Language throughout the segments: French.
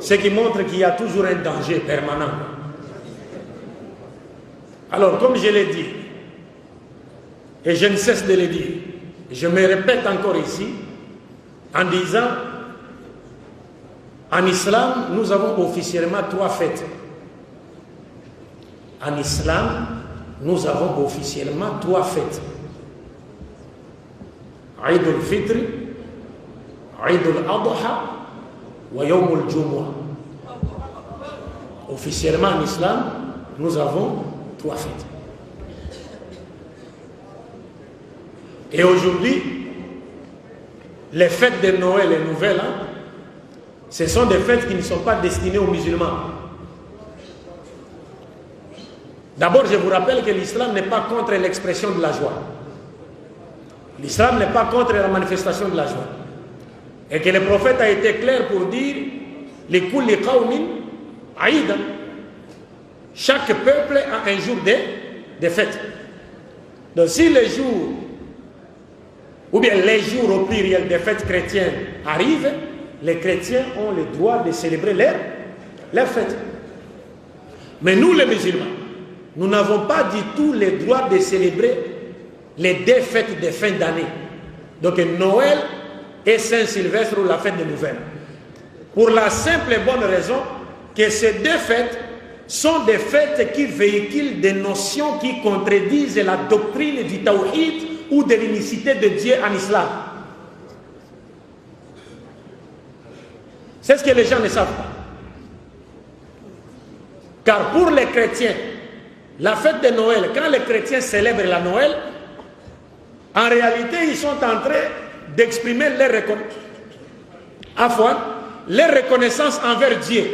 Ce qui montre qu'il y a toujours un danger permanent. Alors, comme je l'ai dit, et je ne cesse de le dire, je me répète encore ici, en disant, en islam, nous avons officiellement 3 fêtes. En islam, nous avons officiellement 3 fêtes. Eid al-Fitr, Eid al-Adha, wa Yawm al-Jumu'ah. Officiellement en islam, nous avons 3 fêtes. Et aujourd'hui, les fêtes de Noël et Nouvel An, ce sont des fêtes qui ne sont pas destinées aux musulmans. D'abord, je vous rappelle que l'islam n'est pas contre l'expression de la joie. L'islam n'est pas contre la manifestation de la joie. Et que le prophète a été clair pour dire « Likulli qawmin aïdan ». Chaque peuple a un jour de fête. Donc si les jours, ou bien les jours au pluriel des fêtes chrétiennes arrivent, les chrétiens ont le droit de célébrer leurs fêtes. Mais nous les musulmans, nous n'avons pas du tout le droit de célébrer les 2 fêtes de fin d'année. Donc Noël et Saint-Sylvestre ou la fête de Nouvelle. Pour la simple et bonne raison que ces 2 fêtes sont des fêtes qui véhiculent des notions qui contredisent la doctrine du tawhid ou de l'unicité de Dieu en islam. C'est ce que les gens ne savent pas. Car pour les chrétiens, la fête de Noël, quand les chrétiens célèbrent la Noël, en réalité, ils sont en train d'exprimer leur reconnaissance envers Dieu.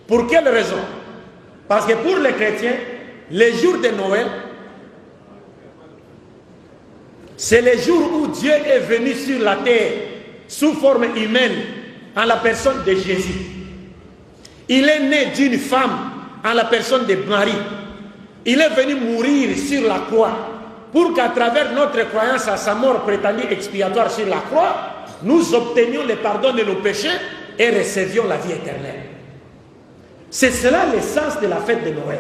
Pour quelle raison? Parce que pour les chrétiens, les jours de Noël, c'est le jour où Dieu est venu sur la terre sous forme humaine en la personne de Jésus. Il est né d'une femme en la personne de Marie. Il est venu mourir sur la croix pour qu'à travers notre croyance à sa mort prétendue expiatoire sur la croix, nous obtenions le pardon de nos péchés et recevions la vie éternelle. C'est cela l'essence de la fête de Noël.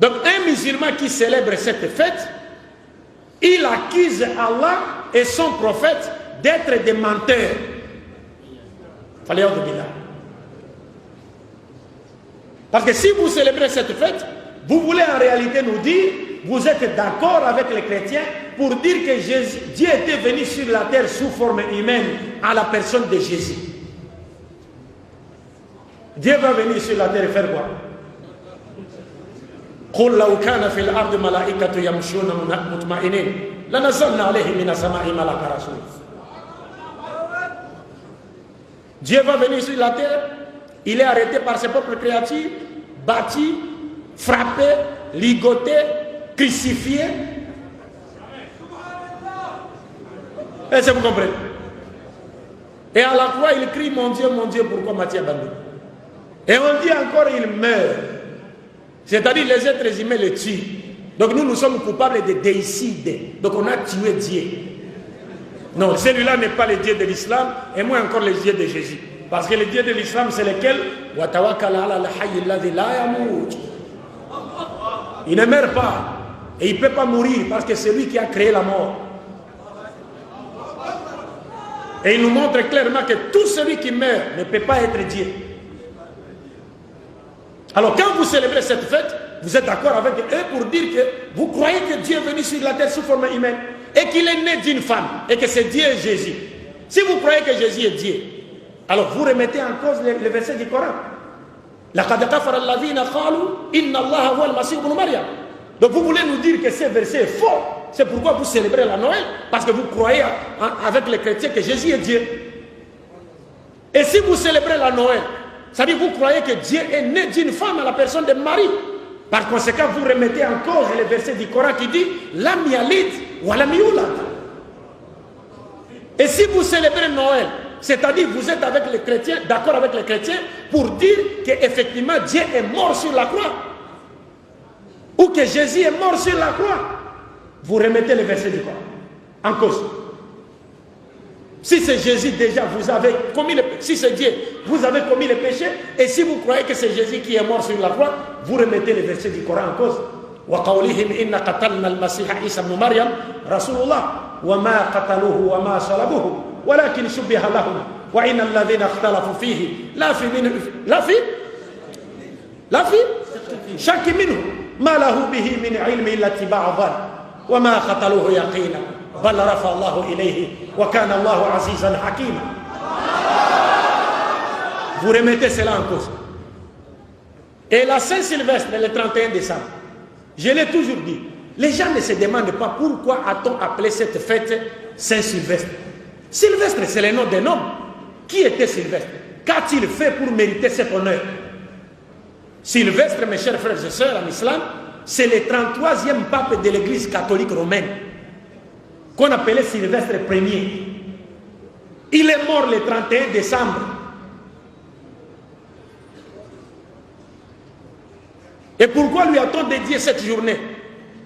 Donc un musulman qui célèbre cette fête, il accuse Allah et son prophète d'être des menteurs. Fallait en dire. Parce que si vous célébrez cette fête, vous voulez en réalité nous dire, vous êtes d'accord avec les chrétiens pour dire que Dieu était venu sur la terre sous forme humaine à la personne de Jésus. Dieu va venir sur la terre et faire quoi? قل لو كان في الأرض ملائكة يمشون مطمئنين لنزلنا عليهم من السماء ملك رسول. Dieu va venir sur la terre, il est arrêté par ses propres créatures, battu, frappé, ligoté, crucifié. Est-ce que vous comprenez? Et à la fois il crie mon Dieu, pourquoi m'as-tu abandonné? Et on dit encore il meurt. C'est-à-dire les êtres humains le tuent. Donc nous sommes coupables de déicide. Donc on a tué Dieu. Non, celui-là n'est pas le Dieu de l'islam, et moins encore le Dieu de Jésus. Parce que le Dieu de l'islam, c'est lequel? Il ne meurt pas. Et il ne peut pas mourir parce que c'est lui qui a créé la mort. Et il nous montre clairement que tout celui qui meurt ne peut pas être Dieu. Alors quand vous célébrez cette fête, vous êtes d'accord avec eux pour dire que vous croyez que Dieu est venu sur la terre sous forme humaine et qu'il est né d'une femme et que c'est Dieu et Jésus. Si vous croyez que Jésus est Dieu, alors vous remettez en cause le verset du Coran. Donc vous voulez nous dire que ce verset est faux. C'est pourquoi vous célébrez la Noël, parce que vous croyez avec les chrétiens que Jésus est Dieu. Et si vous célébrez la Noël, ça veut dire que vous croyez que Dieu est né d'une femme à la personne de Marie. Par conséquent, vous remettez en cause le verset du Coran qui dit Lam yalid wa lam yulad. Et si vous célébrez Noël, c'est-à-dire que vous êtes avec les chrétiens, d'accord avec les chrétiens, pour dire qu'effectivement Dieu est mort sur la croix, ou que Jésus est mort sur la croix, vous remettez le verset du Coran en cause. Si c'est Jésus déjà, vous avez commis le péché. Si c'est Dieu, vous avez commis le péché. Et si vous croyez que c'est Jésus qui est mort sur la croix, vous remettez les versets du Coran en cause. وَقَوْلِهِمْ إِنَّ قَتَلْنَا الْمَسِيحَ عِيسَى بْنُ مَرْيَمَ رَسُولُ اللَّهِ وَمَا قَتَلُوهُ وَمَا صَلَبُوهُ وَلَكِنْ شُبِّهَ لَهُمْ وَإِنَّ الَّذِينَ اخْتَلَفُوا فِيهِ لا في شك منه ما له به من علم إلا اتباع الظن وما قتلوه يقينا بل رفع الله إليه وكان الله عزيزا حكيما. Vous remettez cela en cause. Et la Saint-Sylvestre, le 31 décembre, je l'ai toujours dit, les gens ne se demandent pas pourquoi a-t-on appelé cette fête Saint-Sylvestre. Sylvestre, c'est le nom d'un homme. Qui était Sylvestre? Qu'a-t-il fait pour mériter cet honneur? Sylvestre, mes chers frères et sœurs en islam, c'est le 33e pape de l'église catholique romaine, qu'on appelait Sylvestre Ier. Il est mort le 31 décembre. Et pourquoi lui a-t-on dédié cette journée?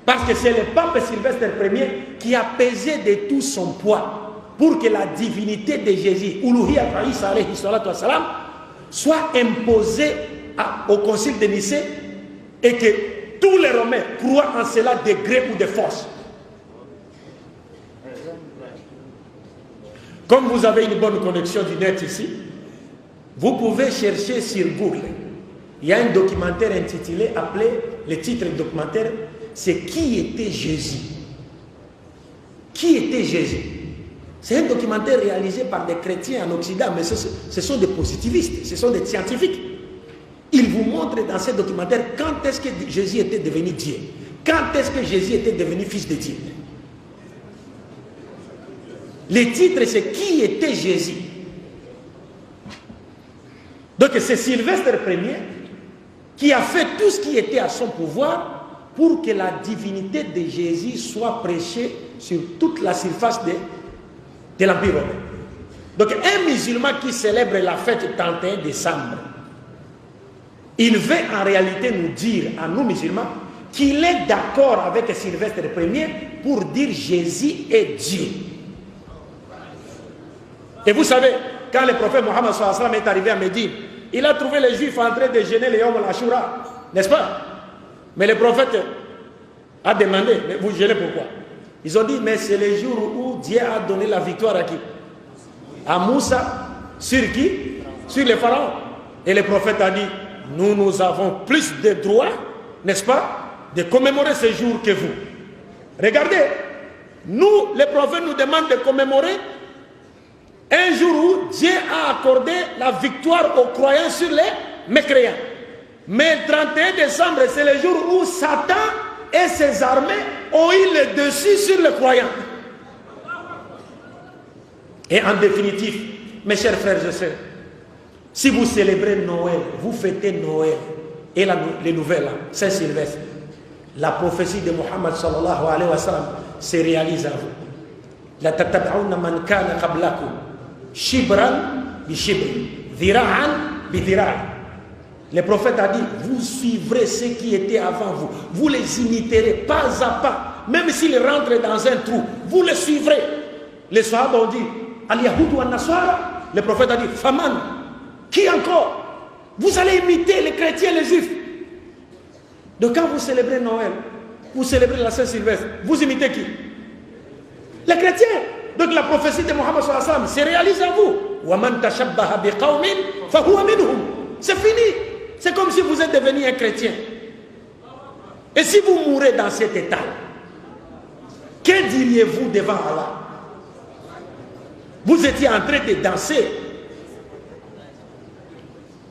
Parce que c'est le pape Sylvestre Ier qui a pesé de tout son poids pour que la divinité de Jésus, Uluhiyya Isa alayhi salatu wassalam, soit imposée au concile de Nicée et que tous les Romains croient en cela de gré ou de force. Comme vous avez une bonne connexion du net ici, vous pouvez chercher sur Google. Il y a un documentaire intitulé, appelé, le titre du documentaire, c'est Qui était Jésus? Qui était Jésus? C'est un documentaire réalisé par des chrétiens en Occident, mais ce sont des positivistes, ce sont des scientifiques. Ils vous montrent dans ce documentaire quand est-ce que Jésus était devenu Dieu. Quand est-ce que Jésus était devenu fils de Dieu. Le titre, c'est Qui était Jésus? Donc c'est Sylvestre Ier qui a fait tout ce qui était à son pouvoir pour que la divinité de Jésus soit prêchée sur toute la surface de l'Empire romain. Donc un musulman qui célèbre la fête 31 décembre, il veut en réalité nous dire, à nous musulmans, qu'il est d'accord avec Sylvestre Ier pour dire Jésus est Dieu. Et vous savez, quand le prophète Mohammed sallallahu alayhi wa sallam est arrivé à Médine, il a trouvé les Juifs en train de jeûner le Yom al-Ashura, n'est-ce pas? Mais le prophète a demandé, mais vous jeûnez pourquoi? Ils ont dit, mais c'est le jour où Dieu a donné la victoire à qui? À Moussa, sur qui? Sur les pharaons. Et le prophète a dit, nous avons plus de droits, n'est-ce pas, de commémorer ce jour que vous. Regardez, nous, le prophète nous demande de commémorer un jour où Dieu a accordé la victoire aux croyants sur les mécréants. Mais le 31 décembre, c'est le jour où Satan et ses armées ont eu le dessus sur les croyants. Et en définitive, mes chers frères et sœurs, si vous célébrez Noël, vous fêtez Noël et les nouvelles, Saint-Sylvestre, la prophétie de Mohammed sallallahu alayhi wa sallam se réalise à vous. La tatab'ouna man kana qablakum shibran bi shibri, dhira'an bi dhira'i. Le prophète a dit, vous suivrez ceux qui étaient avant vous. Vous les imiterez pas à pas. Même s'ils rentrent dans un trou, vous les suivrez. Les Sahaba ont dit, Al-Yahoud wa Nasara. Le prophète a dit, Faman. Qui encore? Vous allez imiter les chrétiens et les juifs. Donc quand vous célébrez Noël, vous célébrez la Saint-Sylvestre, vous imitez qui? Les chrétiens. Donc la prophétie de Mohammed sallallahu alayhi wa sallam se réalise à vous. Wa man tashabbaha bi qawmin fa huwa minhum. C'est fini. C'est comme si vous êtes devenu un chrétien. Et si vous mourrez dans cet état, que diriez-vous devant Allah? Vous étiez en train de danser.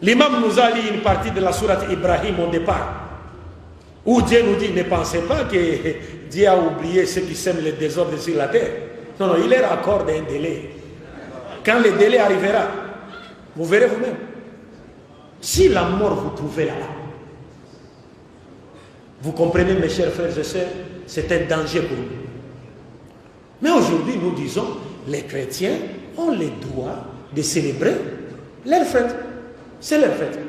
L'imam nous a lu une partie de la sourate Ibrahim au départ, où Dieu nous dit, ne pensez pas que Dieu a oublié ceux qui sèment le désordre sur la terre. Non, non, il leur accorde un délai. Quand le délai arrivera, vous verrez vous-même. Si la mort vous trouvez là, vous comprenez, mes chers frères et sœurs, c'est un danger pour nous. Mais aujourd'hui, nous disons, les chrétiens ont le droit de célébrer leur fête. C'est leur fête.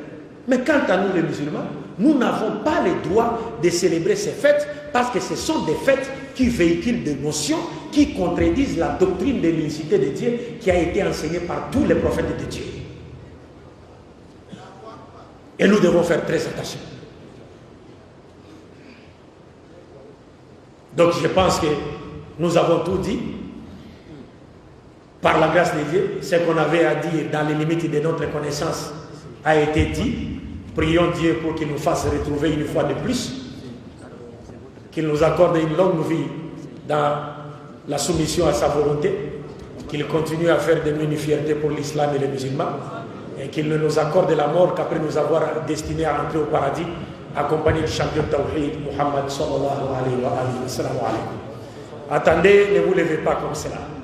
Mais quant à nous, les musulmans, nous n'avons pas le droit de célébrer ces fêtes parce que ce sont des fêtes qui véhiculent des notions qui contredisent la doctrine de l'unicité de Dieu qui a été enseignée par tous les prophètes de Dieu. Et nous devons faire très attention. Donc je pense que nous avons tout dit. Par la grâce de Dieu, ce qu'on avait à dire dans les limites de notre connaissance a été dit. Prions Dieu pour qu'il nous fasse retrouver une fois de plus, qu'il nous accorde une longue vie dans la soumission à sa volonté, qu'il continue à faire de nous une fierté pour l'islam et les musulmans, et qu'il ne nous accorde la mort qu'après nous avoir destinés à entrer au paradis, accompagné du champion Tawhid, Muhammad sallallahu alayhi wa sallam. Attendez, ne vous levez pas comme cela.